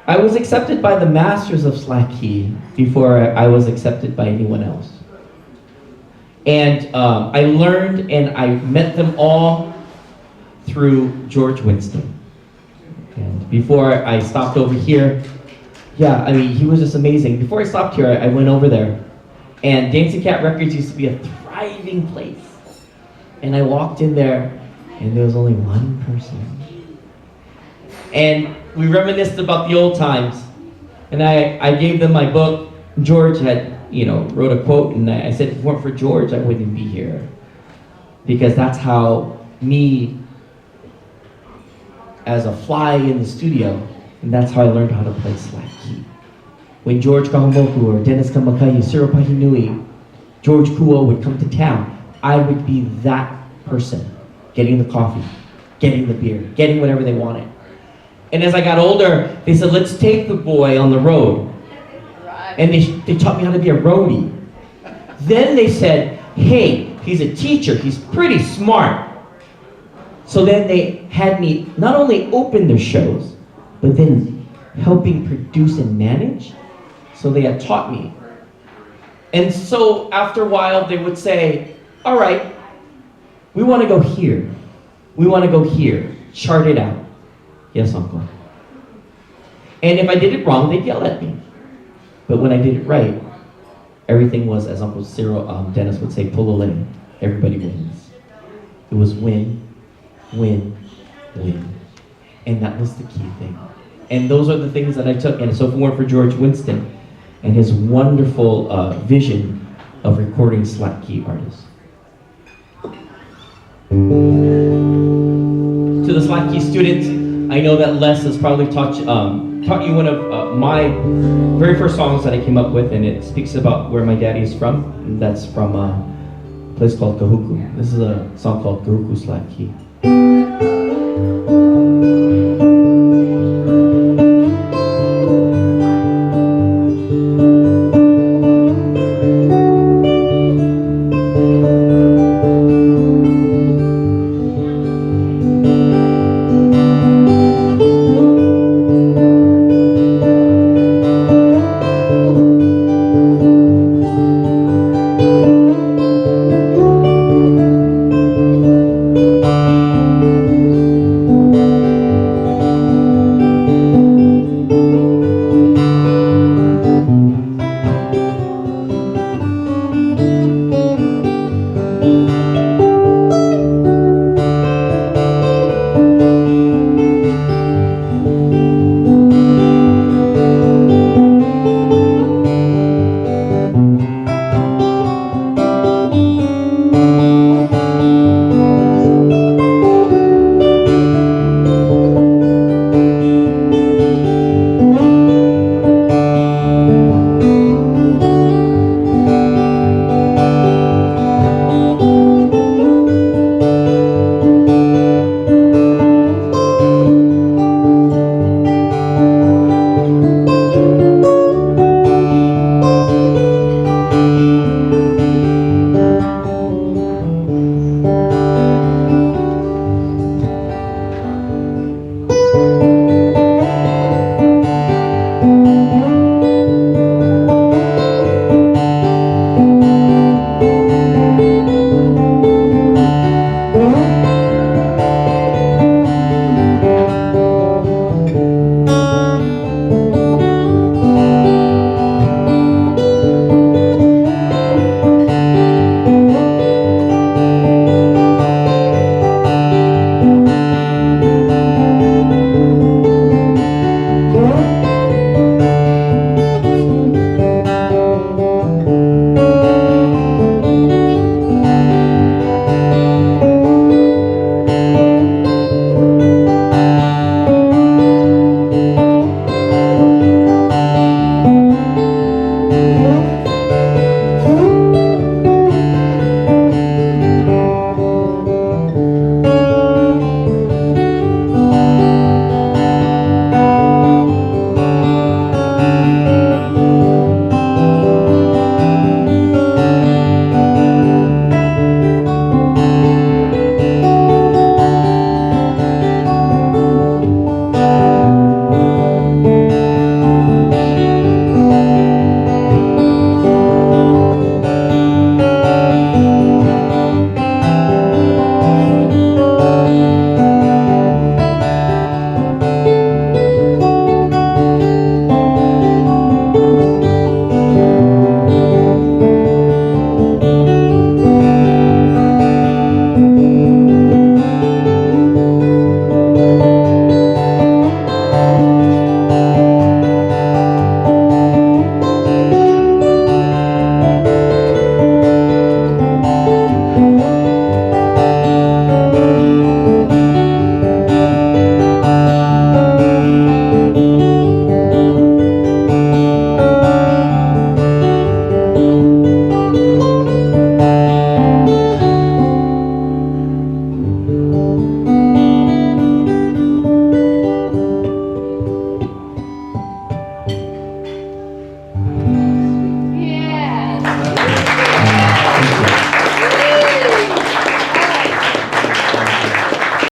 I was accepted by the masters of slack key before I was accepted by anyone else. And I learned and I met them all through George Winston. And before I stopped over here, yeah, I mean, he was just amazing. Before I stopped here, I went over there. And Dancing Cat Records used to be a thriving place. And I walked in there, and there was only one person. And we reminisced about the old times. And I gave them my book. George had, wrote a quote, and I said, if it weren't for George, I wouldn't be here. Because that's how me, as a fly in the studio, and that's how I learned how to play slack key. When George Kahuku or Dennis Kamakayi, Cyril Pahinui, George Kuo would come to town, I would be that person, getting the coffee, getting the beer, getting whatever they wanted. And as I got older, they said, let's take the boy on the road. And they taught me how to be a roadie. Then they said, hey, he's a teacher, he's pretty smart. So then they had me not only open their shows, but then helping produce and manage. So they had taught me. And so after a while, they would say, all right, we want to go here. We want to go here. Chart it out. Yes, uncle. And if I did it wrong, they'd yell at me. But when I did it right, everything was, as Uncle Cyril, Dennis would say, pull a limb. Everybody wins. It was win, win, win. And that was the key thing. And those are the things that I took. And so if it weren't for George Winston and his wonderful vision of recording slack key artists. To the slack key students, I know that Les has probably taught you one of my very first songs that I came up with, and it speaks about where my daddy is from. And that's from a place called Kahuku. This is a song called Kahuku Slack Key.